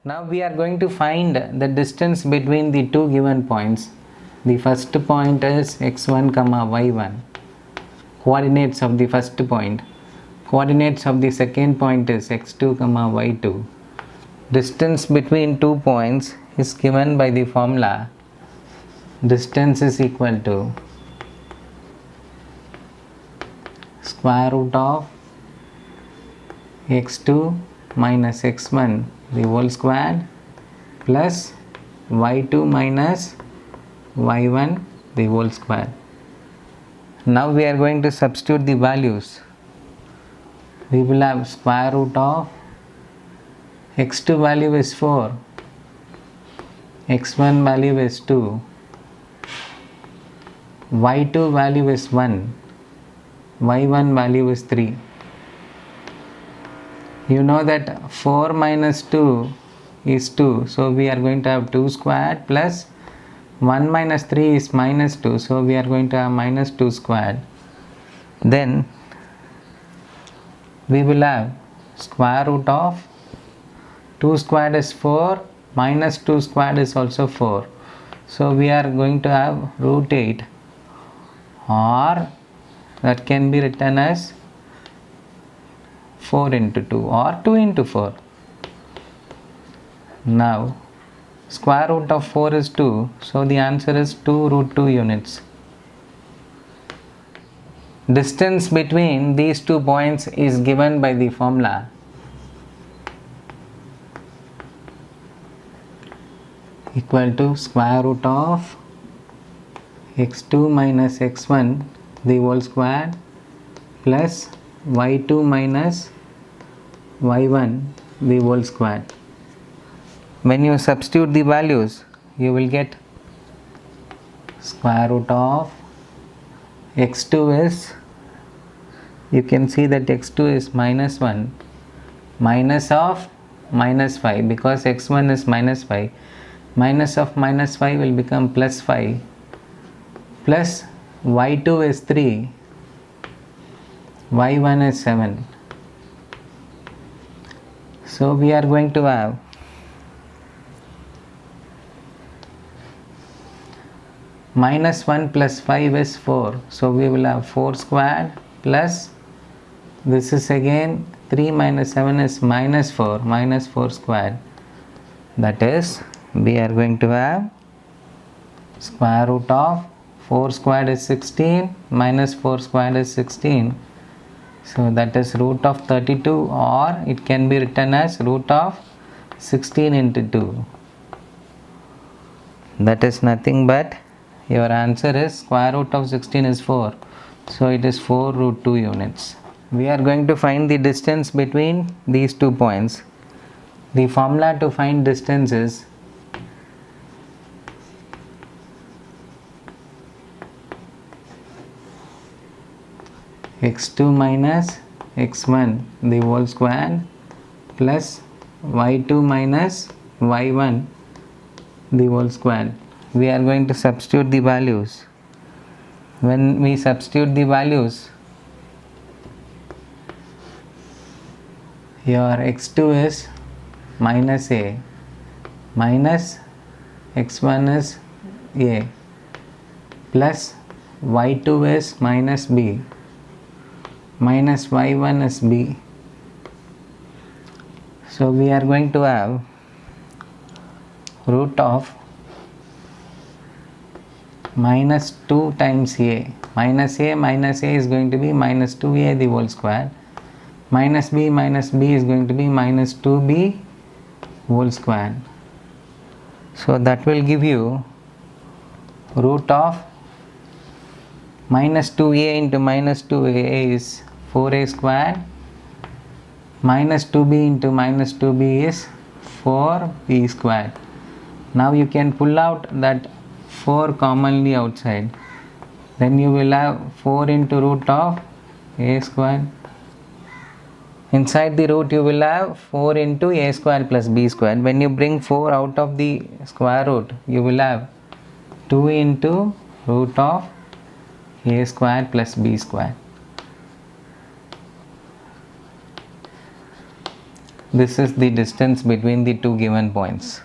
Now we are going to find the distance between the two given points. The first point is x1 comma y1, coordinates of the first point. Coordinates of the second point is x2 comma y2. Distance between two points is given by the formula distance is equal to square root of x2 minus x1 the whole square plus y2 minus y1 the whole square. Now we are going to substitute the values. We will have square root of x2 value is 4, x1 value is 2, y2 value is 1, y1 value is 3. You know that 4 minus 2 is 2, so we are going to have 2 squared plus 1 minus 3 is minus 2, so we are going to have minus 2 squared. Then we will have square root of 2 squared is 4 minus 2 squared is also 4, so we are going to have root 8, or that can be written as 4 into 2 or 2 into 4. Now square root of 4 is 2, so the answer is 2 root 2 units. Distance between these 2 points is given by the formula equal to square root of x2 minus x1 the whole square plus y2 minus y1 the whole square. When you substitute the values, you will get square root of x2 is, you can see that x2 is minus 1 minus of minus 5, because x1 is minus 5, minus of minus 5 will become plus 5, plus y2 is 3, y1 is 7. So we are going to have minus 1 plus 5 is 4, so we will have 4 squared plus this is again 3 minus 7 is minus 4 squared, that is we are going to have square root of 4 squared is 16 minus 4 squared is 16, so that is root of 32, or it can be written as root of 16 into 2. That is nothing but your answer is square root of 16 is 4, so it is 4 root 2 units. We are going to find the distance between these 2 points. The formula to find distance is x2 minus x1 the whole square plus y2 minus y1 the whole square. We are going to substitute the values. When we substitute the values, your x2 is minus a, minus x1 is a, plus y2 is minus b, minus y1 is b. So we are going to have root of minus 2 times a. Minus a is going to be minus 2a the whole square, minus b is going to be minus 2b whole square. So that will give you root of minus 2a into minus 2a is 4a squared, minus 2b into minus 2b is 4b squared. Now you can pull out that 4 commonly outside, then you will have 4 into root of a squared. Inside the root you will have 4 into a square plus b square. When you bring 4 out of the square root, you will have 2 into root of a square plus b square. This is the distance between the two given points.